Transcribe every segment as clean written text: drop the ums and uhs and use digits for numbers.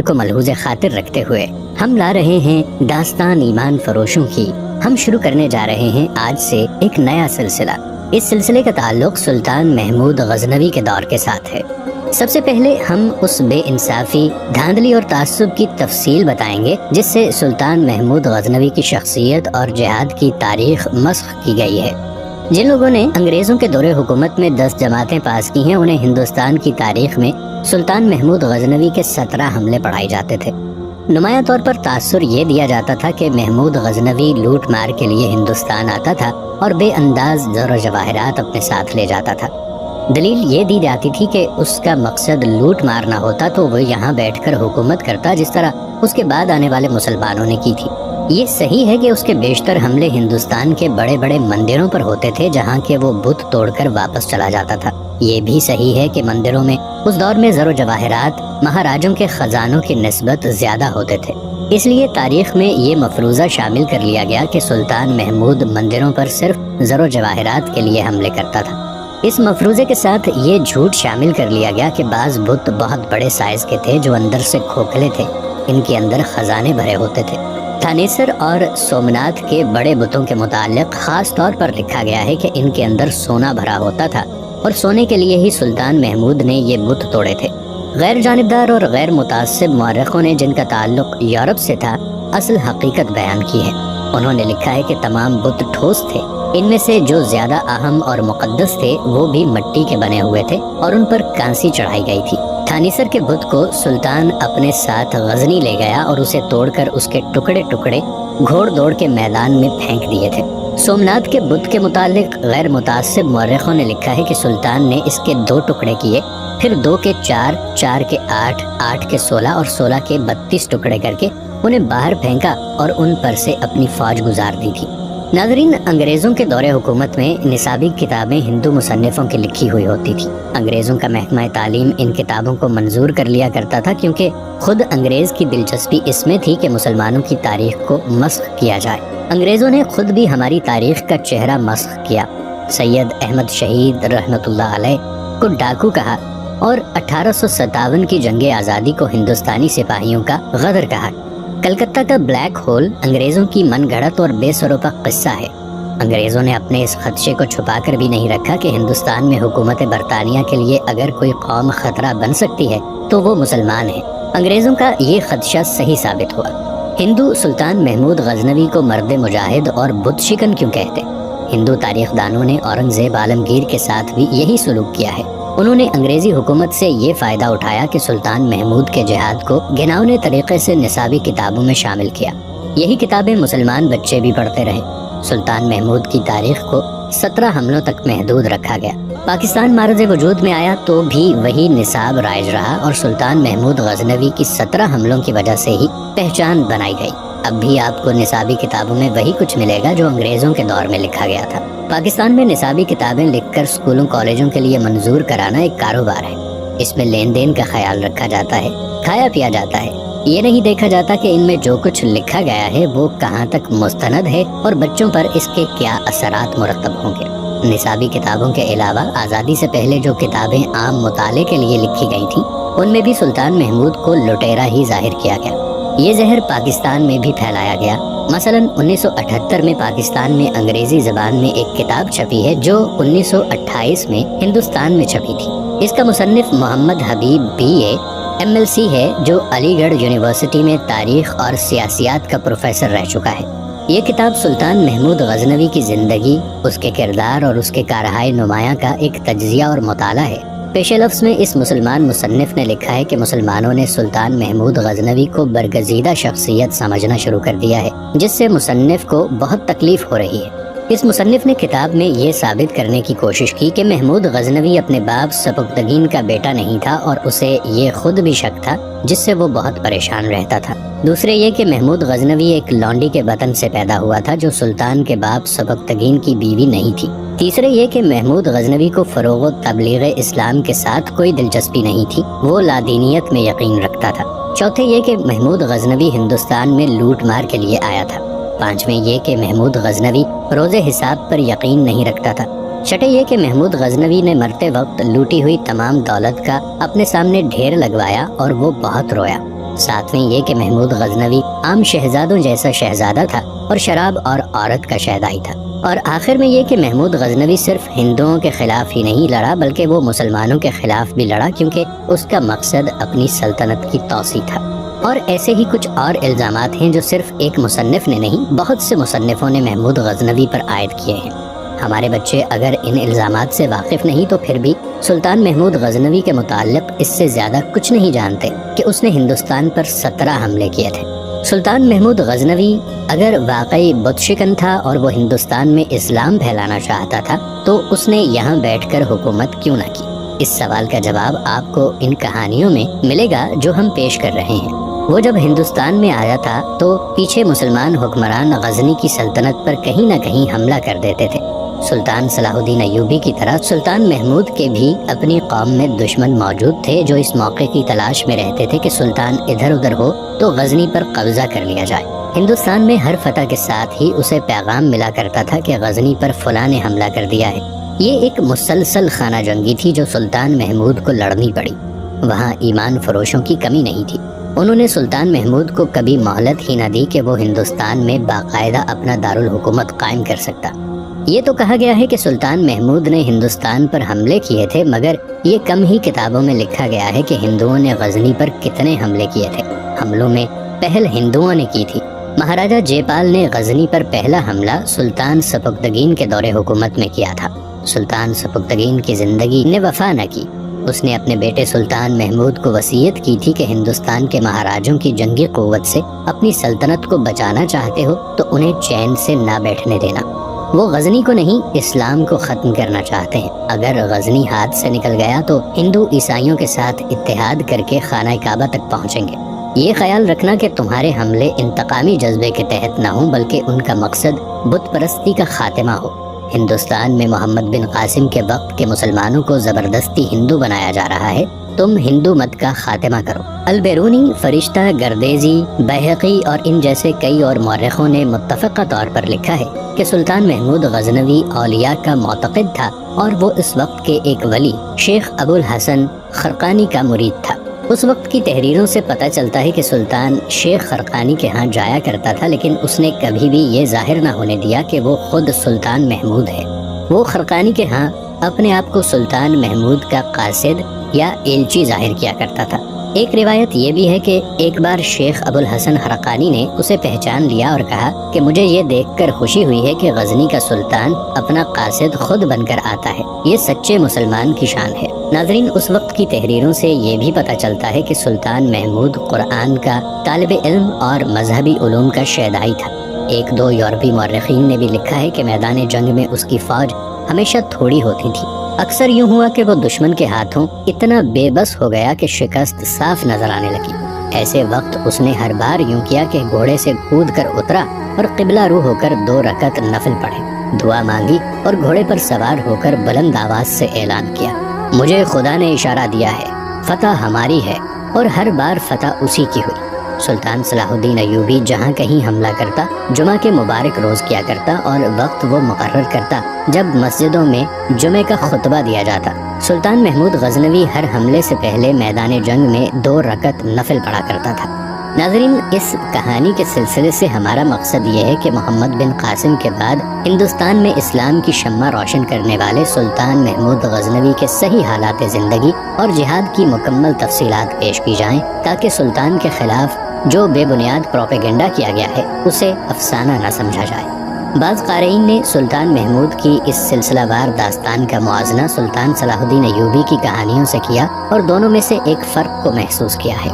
کو ملحوظ خاطر رکھتے ہوئے ہم لا رہے ہیں داستان ایمان فروشوں کی۔ ہم شروع کرنے جا رہے ہیں آج سے ایک نیا سلسلہ۔ اس سلسلے کا تعلق سلطان محمود غزنوی کے دور کے ساتھ ہے۔ سب سے پہلے ہم اس بے انصافی، دھاندلی اور تعصب کی تفصیل بتائیں گے جس سے سلطان محمود غزنوی کی شخصیت اور جہاد کی تاریخ مسخ کی گئی ہے۔ جن لوگوں نے انگریزوں کے دور حکومت میں 10 جماعتیں پاس کی ہیں، انہیں ہندوستان کی تاریخ میں سلطان محمود غزنوی کے 17 حملے پڑھائے جاتے تھے۔ نمایاں طور پر تاثر یہ دیا جاتا تھا کہ محمود غزنوی لوٹ مار کے لیے ہندوستان آتا تھا اور بے انداز زر و جواہرات اپنے ساتھ لے جاتا تھا۔ دلیل یہ دی جاتی تھی کہ اس کا مقصد لوٹ مار نہ ہوتا تو وہ یہاں بیٹھ کر حکومت کرتا، جس طرح اس کے بعد آنے والے مسلمانوں نے کی تھی۔ یہ صحیح ہے کہ اس کے بیشتر حملے ہندوستان کے بڑے بڑے مندروں پر ہوتے تھے جہاں کے وہ بت توڑ کر واپس چلا جاتا تھا۔ یہ بھی صحیح ہے کہ مندروں میں اس دور میں زر و جواہرات مہاراجوں کے خزانوں کی نسبت زیادہ ہوتے تھے، اس لیے تاریخ میں یہ مفروضہ شامل کر لیا گیا کہ سلطان محمود مندروں پر صرف زر و جواہرات کے لیے حملے کرتا تھا۔ اس مفروضے کے ساتھ یہ جھوٹ شامل کر لیا گیا کہ بعض بت بہت بڑے سائز کے تھے جو اندر سے کھوکھلے تھے، ان کے اندر خزانے بھرے ہوتے تھے۔ تھانیسر اور سومناتھ کے بڑے بتوں کے متعلق خاص طور پر لکھا گیا ہے کہ ان کے اندر سونا بھرا ہوتا تھا اور سونے کے لیے ہی سلطان محمود نے یہ بت توڑے تھے۔ غیر جانبدار اور غیر متعصب مورخوں نے جن کا تعلق یورپ سے تھا اصل حقیقت بیان کی ہے۔ انہوں نے لکھا ہے کہ تمام بت ٹھوس تھے، ان میں سے جو زیادہ اہم اور مقدس تھے وہ بھی مٹی کے بنے ہوئے تھے اور ان پر کانسی چڑھائی گئی تھی۔ تھانیسر کے بت کو سلطان اپنے ساتھ غزنی لے گیا اور اسے توڑ کر اس کے ٹکڑے ٹکڑے گھوڑ دوڑ کے میدان میں پھینک دیے تھے۔ سومناتھ کے بت کے متعلق غیر متعصب مورخوں نے لکھا ہے کہ سلطان نے اس کے 2 ٹکڑے کیے، پھر 2 کے 4، 4 کے 8، 8 کے 16 اور 16 کے 32 ٹکڑے کر کے انہیں باہر پھینکا اور ان پر سے اپنی فوج گزار دی تھی۔ ناظرین، انگریزوں کے دور حکومت میں نصابی کتابیں ہندو مصنفوں کی لکھی ہوئی ہوتی تھی۔ انگریزوں کا محکمہ تعلیم ان کتابوں کو منظور کر لیا کرتا تھا کیونکہ خود انگریز کی دلچسپی اس میں تھی کہ مسلمانوں کی تاریخ کو مسخ کیا جائے۔ انگریزوں نے خود بھی ہماری تاریخ کا چہرہ مسخ کیا۔ سید احمد شہید رحمۃ اللہ علیہ کو ڈاکو کہا اور 1857 کی جنگ آزادی کو ہندوستانی سپاہیوں کا غدر کہا۔ کلکتہ کا بلیک ہول انگریزوں کی من گھڑت اور بے سروپا قصہ ہے۔ انگریزوں نے اپنے اس خدشے کو چھپا کر بھی نہیں رکھا کہ ہندوستان میں حکومت برطانیہ کے لیے اگر کوئی قوم خطرہ بن سکتی ہے تو وہ مسلمان ہیں۔ انگریزوں کا یہ خدشہ صحیح ثابت ہوا۔ ہندو سلطان محمود غزنوی کو مرد مجاہد اور بت شکن کیوں کہتے؟ ہندو تاریخ دانوں نے اورنگزیب عالمگیر کے ساتھ بھی یہی سلوک کیا ہے۔ انہوں نے انگریزی حکومت سے یہ فائدہ اٹھایا کہ سلطان محمود کے جہاد کو گھناؤنے طریقے سے نصابی کتابوں میں شامل کیا۔ یہی کتابیں مسلمان بچے بھی پڑھتے رہے۔ سلطان محمود کی تاریخ کو 17 حملوں تک محدود رکھا گیا۔ پاکستان معرض وجود میں آیا تو بھی وہی نصاب رائج رہا اور سلطان محمود غزنوی کی 17 حملوں کی وجہ سے ہی پہچان بنائی گئی۔ اب بھی آپ کو نصابی کتابوں میں وہی کچھ ملے گا جو انگریزوں کے دور میں لکھا گیا تھا۔ پاکستان میں نصابی کتابیں لکھ کر اسکولوں کالجوں کے لیے منظور کرانا ایک کاروبار ہے۔ اس میں لین دین کا خیال رکھا جاتا ہے، کھایا پیا جاتا ہے۔ یہ نہیں دیکھا جاتا کہ ان میں جو کچھ لکھا گیا ہے وہ کہاں تک مستند ہے اور بچوں پر اس کے کیا اثرات مرتب ہوں گے۔ نصابی کتابوں کے علاوہ آزادی سے پہلے جو کتابیں عام مطالعے کے لیے لکھی گئی تھیں ان میں بھی سلطان محمود کو لٹیرا ہی ظاہر کیا گیا۔ یہ زہر پاکستان میں بھی پھیلایا گیا۔ مثلاً 1978 میں پاکستان میں انگریزی زبان میں ایک کتاب چھپی ہے جو 1928 میں ہندوستان میں چھپی تھی۔ اس کا مصنف محمد حبیب BA MLC ہے جو علی گڑھ یونیورسٹی میں تاریخ اور سیاسیات کا پروفیسر رہ چکا ہے۔ یہ کتاب سلطان محمود غزنوی کی زندگی، اس کے کردار اور اس کے کارہائے نمایاں کا ایک تجزیہ اور مطالعہ ہے۔ پیش لفظ میں اس مسلمان مصنف نے لکھا ہے کہ مسلمانوں نے سلطان محمود غزنوی کو برگزیدہ شخصیت سمجھنا شروع کر دیا ہے جس سے مصنف کو بہت تکلیف ہو رہی ہے۔ اس مصنف نے کتاب میں یہ ثابت کرنے کی کوشش کی کہ محمود غزنوی اپنے باپ سبکتگین کا بیٹا نہیں تھا اور اسے یہ خود بھی شک تھا جس سے وہ بہت پریشان رہتا تھا۔ دوسرے یہ کہ محمود غزنوی ایک لونڈی کے بطن سے پیدا ہوا تھا جو سلطان کے باپ سبکتگین کی بیوی نہیں تھی۔ تیسرے یہ کہ محمود غزنوی کو فروغ و تبلیغ اسلام کے ساتھ کوئی دلچسپی نہیں تھی، وہ لادینیت میں یقین رکھتا تھا۔ چوتھے یہ کہ محمود غزنوی ہندوستان میں لوٹ مار کے لیے آیا تھا۔ پانچویں یہ کہ محمود غزنوی روز حساب پر یقین نہیں رکھتا تھا۔ چھٹے یہ کہ محمود غزنوی نے مرتے وقت لوٹی ہوئی تمام دولت کا اپنے سامنے ڈھیر لگوایا اور وہ بہت رویا۔ ساتویں یہ کہ محمود غزنوی عام شہزادوں جیسا شہزادہ تھا اور شراب اور عورت کا شہدائی تھا۔ اور آخر میں یہ کہ محمود غزنوی صرف ہندوؤں کے خلاف ہی نہیں لڑا بلکہ وہ مسلمانوں کے خلاف بھی لڑا، کیونکہ اس کا مقصد اپنی سلطنت کی توسیع تھا۔ اور ایسے ہی کچھ اور الزامات ہیں جو صرف ایک مصنف نے نہیں، بہت سے مصنفوں نے محمود غزنوی پر عائد کیے ہیں۔ ہمارے بچے اگر ان الزامات سے واقف نہیں تو پھر بھی سلطان محمود غزنوی کے متعلق اس سے زیادہ کچھ نہیں جانتے کہ اس نے ہندوستان پر 17 حملے کیے تھے۔ سلطان محمود غزنوی اگر واقعی بت شکن تھا اور وہ ہندوستان میں اسلام پھیلانا چاہتا تھا تو اس نے یہاں بیٹھ کر حکومت کیوں نہ کی؟ اس سوال کا جواب آپ کو ان کہانیوں میں ملے گا جو ہم پیش کر رہے ہیں۔ وہ جب ہندوستان میں آیا تھا تو پیچھے مسلمان حکمران غزنی کی سلطنت پر کہیں نہ کہیں حملہ کر دیتے تھے۔ سلطان صلاح الدین ایوبی کی طرح سلطان محمود کے بھی اپنی قوم میں دشمن موجود تھے جو اس موقع کی تلاش میں رہتے تھے کہ سلطان ادھر ادھر ہو تو غزنی پر قبضہ کر لیا جائے۔ ہندوستان میں ہر فتح کے ساتھ ہی اسے پیغام ملا کرتا تھا کہ غزنی پر فلاں نے حملہ کر دیا ہے۔ یہ ایک مسلسل خانہ جنگی تھی جو سلطان محمود کو لڑنی پڑی۔ وہاں ایمان فروشوں کی کمی نہیں تھی۔ انہوں نے سلطان محمود کو کبھی مہلت ہی نہ دی کہ وہ ہندوستان میں باقاعدہ اپنا دارالحکومت قائم کر سکتا۔ یہ تو کہا گیا ہے کہ سلطان محمود نے ہندوستان پر حملے کیے تھے، مگر یہ کم ہی کتابوں میں لکھا گیا ہے کہ ہندوؤں نے غزنی پر کتنے حملے کیے تھے۔ حملوں میں پہل ہندوؤں نے کی تھی۔ مہاراجہ جے پال نے غزنی پر پہلا حملہ سلطان سبکتگین کے دور حکومت میں کیا تھا۔ سلطان سبکتگین کی زندگی نے وفا نہ کی۔ اس نے اپنے بیٹے سلطان محمود کو وصیت کی تھی کہ ہندوستان کے مہاراجوں کی جنگی قوت سے اپنی سلطنت کو بچانا چاہتے ہو تو انہیں چین سے نہ بیٹھنے دینا۔ وہ غزنی کو نہیں، اسلام کو ختم کرنا چاہتے ہیں۔ اگر غزنی ہاتھ سے نکل گیا تو ہندو عیسائیوں کے ساتھ اتحاد کر کے خانہ کعبہ تک پہنچیں گے۔ یہ خیال رکھنا کہ تمہارے حملے انتقامی جذبے کے تحت نہ ہوں بلکہ ان کا مقصد بت پرستی کا خاتمہ ہو۔ ہندوستان میں محمد بن قاسم کے وقت کے مسلمانوں کو زبردستی ہندو بنایا جا رہا ہے، تم ہندو مت کا خاتمہ کرو۔ البیرونی، فرشتہ، گردیزی، بیہقی اور ان جیسے کئی اور مورخوں نے متفقہ طور پر لکھا ہے کہ سلطان محمود غزنوی اولیاء کا معتقد تھا اور وہ اس وقت کے ایک ولی شیخ ابو الحسن خرقانی کا مرید تھا۔ اس وقت کی تحریروں سے پتہ چلتا ہے کہ سلطان شیخ خرقانی کے ہاں جایا کرتا تھا، لیکن اس نے کبھی بھی یہ ظاہر نہ ہونے دیا کہ وہ خود سلطان محمود ہے۔ وہ خرقانی کے ہاں اپنے آپ کو سلطان محمود کا قاصد یا ایلچی ظاہر کیا کرتا تھا۔ ایک روایت یہ بھی ہے کہ ایک بار شیخ ابو الحسن خرقانی نے اسے پہچان لیا اور کہا کہ مجھے یہ دیکھ کر خوشی ہوئی ہے کہ غزنی کا سلطان اپنا قاصد خود بن کر آتا ہے، یہ سچے مسلمان کی شان ہے۔ ناظرین، اس وقت کی تحریروں سے یہ بھی پتہ چلتا ہے کہ سلطان محمود قرآن کا طالب علم اور مذہبی علوم کا شیدائی تھا۔ ایک دو یورپی مورخین نے بھی لکھا ہے کہ میدان جنگ میں اس کی فوج ہمیشہ تھوڑی ہوتی تھی۔ اکثر یوں ہوا کہ وہ دشمن کے ہاتھوں اتنا بے بس ہو گیا کہ شکست صاف نظر آنے لگی۔ ایسے وقت اس نے ہر بار یوں کیا کہ گھوڑے سے کود کر اترا اور قبلہ رو ہو کر 2 رکعت نفل پڑھے، دعا مانگی اور گھوڑے پر سوار ہو کر بلند آواز سے اعلان کیا، مجھے خدا نے اشارہ دیا ہے، فتح ہماری ہے، اور ہر بار فتح اسی کی ہوئی۔ سلطان صلاح الدین ایوبی جہاں کہیں حملہ کرتا، جمعہ کے مبارک روز کیا کرتا اور وقت وہ مقرر کرتا جب مسجدوں میں جمعہ کا خطبہ دیا جاتا۔ سلطان محمود غزنوی ہر حملے سے پہلے میدان جنگ میں 2 رکعت نفل پڑھا کرتا تھا۔ ناظرین، اس کہانی کے سلسلے سے ہمارا مقصد یہ ہے کہ محمد بن قاسم کے بعد ہندوستان میں اسلام کی شمع روشن کرنے والے سلطان محمود غزنوی کے صحیح حالات زندگی اور جہاد کی مکمل تفصیلات پیش کی جائیں تاکہ سلطان کے خلاف جو بے بنیاد پروپیگنڈا کیا گیا ہے اسے افسانہ نہ سمجھا جائے۔ بعض قارئین نے سلطان محمود کی اس سلسلہ وار داستان کا موازنہ سلطان صلاح الدین ایوبی کی کہانیوں سے کیا اور دونوں میں سے ایک فرق کو محسوس کیا ہے۔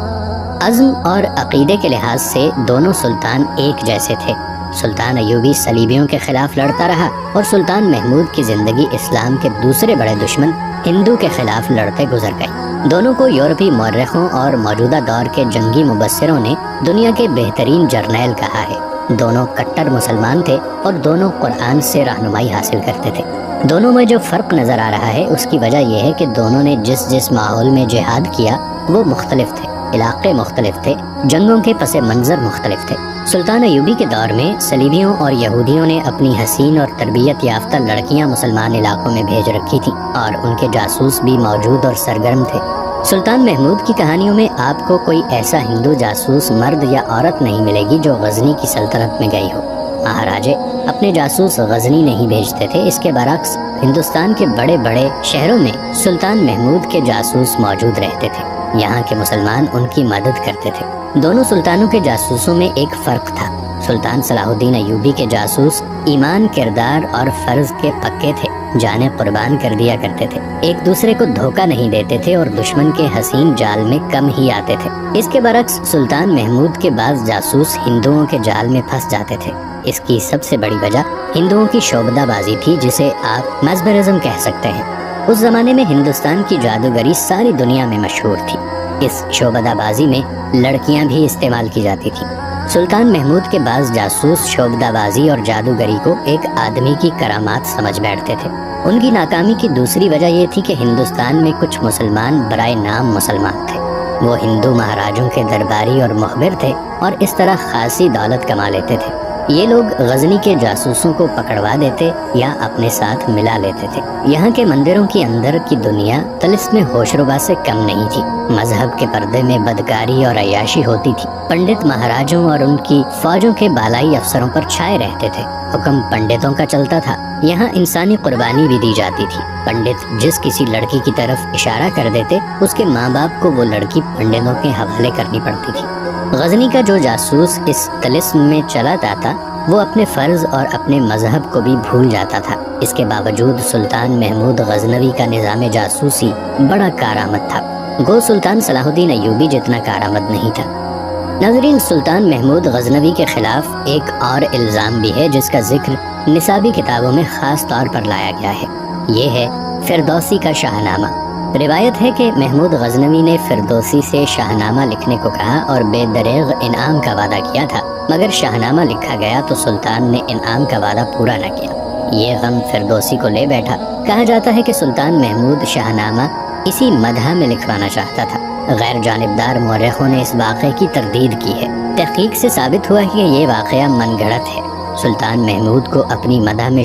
عزم اور عقیدے کے لحاظ سے دونوں سلطان ایک جیسے تھے۔ سلطان ایوبی صلیبیوں کے خلاف لڑتا رہا اور سلطان محمود کی زندگی اسلام کے دوسرے بڑے دشمن ہندو کے خلاف لڑتے گزر گئی۔ دونوں کو یورپی مورخوں اور موجودہ دور کے جنگی مبصروں نے دنیا کے بہترین جرنیل کہا ہے۔ دونوں کٹر مسلمان تھے اور دونوں قرآن سے رہنمائی حاصل کرتے تھے۔ دونوں میں جو فرق نظر آ رہا ہے اس کی وجہ یہ ہے کہ دونوں نے جس ماحول میں جہاد کیا وہ مختلف تھے، علاقے مختلف تھے، جنگوں کے پس منظر مختلف تھے۔ سلطان ایوبی کے دور میں صلیبیوں اور یہودیوں نے اپنی حسین اور تربیت یافتہ لڑکیاں مسلمان علاقوں میں بھیج رکھی تھیں اور ان کے جاسوس بھی موجود اور سرگرم تھے۔ سلطان محمود کی کہانیوں میں آپ کو کوئی ایسا ہندو جاسوس مرد یا عورت نہیں ملے گی جو غزنی کی سلطنت میں گئی ہو۔ مہاراجے اپنے جاسوس غزنی نہیں بھیجتے تھے، اس کے برعکس ہندوستان کے بڑے بڑے شہروں میں سلطان محمود کے جاسوس موجود رہتے تھے، یہاں کے مسلمان ان کی مدد کرتے تھے۔ دونوں سلطانوں کے جاسوسوں میں ایک فرق تھا۔ سلطان صلاح الدین ایوبی کے جاسوس ایمان، کردار اور فرض کے پکے تھے، جانیں قربان کر دیا کرتے تھے، ایک دوسرے کو دھوکہ نہیں دیتے تھے اور دشمن کے حسین جال میں کم ہی آتے تھے۔ اس کے برعکس سلطان محمود کے بعض جاسوس ہندوؤں کے جال میں پھنس جاتے تھے۔ اس کی سب سے بڑی وجہ ہندوؤں کی شعبدہ بازی تھی، جسے آپ مزبرزم کہہ سکتے ہیں۔ اس زمانے میں ہندوستان کی جادوگری ساری دنیا میں مشہور تھی۔ اس شعبدہ بازی میں لڑکیاں بھی استعمال کی جاتی تھیں۔ سلطان محمود کے بعض جاسوس شعبدہ بازی اور جادوگری کو ایک آدمی کی کرامات سمجھ بیٹھتے تھے۔ ان کی ناکامی کی دوسری وجہ یہ تھی کہ ہندوستان میں کچھ مسلمان برائے نام مسلمان تھے۔ وہ ہندو مہاراجوں کے درباری اور مخبر تھے اور اس طرح خاصی دولت کما لیتے تھے۔ یہ لوگ غزنی کے جاسوسوں کو پکڑوا دیتے یا اپنے ساتھ ملا لیتے تھے۔ یہاں کے مندروں کی اندر کی دنیا طلسم ہوشربا سے کم نہیں تھی۔ مذہب کے پردے میں بدکاری اور عیاشی ہوتی تھی۔ پنڈت مہاراجوں اور ان کی فوجوں کے بالائی افسروں پر چھائے رہتے تھے۔ حکم پنڈتوں کا چلتا تھا۔ یہاں انسانی قربانی بھی دی جاتی تھی۔ پنڈت جس کسی لڑکی کی طرف اشارہ کر دیتے، اس کے ماں باپ کو وہ لڑکی پنڈتوں کے حوالے کرنی پڑتی تھی۔ غزنی کا جو جاسوس اس طلسم میں چلا جاتا، وہ اپنے فرض اور اپنے مذہب کو بھی بھول جاتا تھا۔ اس کے باوجود سلطان محمود غزنوی کا نظام جاسوسی بڑا کارآمد تھا، گو سلطان صلاح الدین ایوبی جتنا کارآمد نہیں تھا۔ ناظرین، سلطان محمود غزنوی کے خلاف ایک اور الزام بھی ہے جس کا ذکر نصابی کتابوں میں خاص طور پر لایا گیا ہے۔ یہ ہے فردوسی کا شاہنامہ۔ روایت ہے کہ محمود غزنوی نے فردوسی سے شاہنامہ لکھنے کو کہا اور بے دریغ انعام کا وعدہ کیا تھا، مگر شاہنامہ لکھا گیا تو سلطان نے انعام کا وعدہ پورا نہ کیا۔ یہ غم فردوسی کو لے بیٹھا۔ کہا جاتا ہے کہ سلطان محمود شاہنامہ اسی مدح میں لکھوانا چاہتا تھا۔ غیر جانبدار مورخوں نے اس واقعے کی تردید کی ہے۔ تحقیق سے ثابت ہوا کہ یہ واقعہ من گھڑت ہے۔ سلطان محمود کو اپنی مدح میں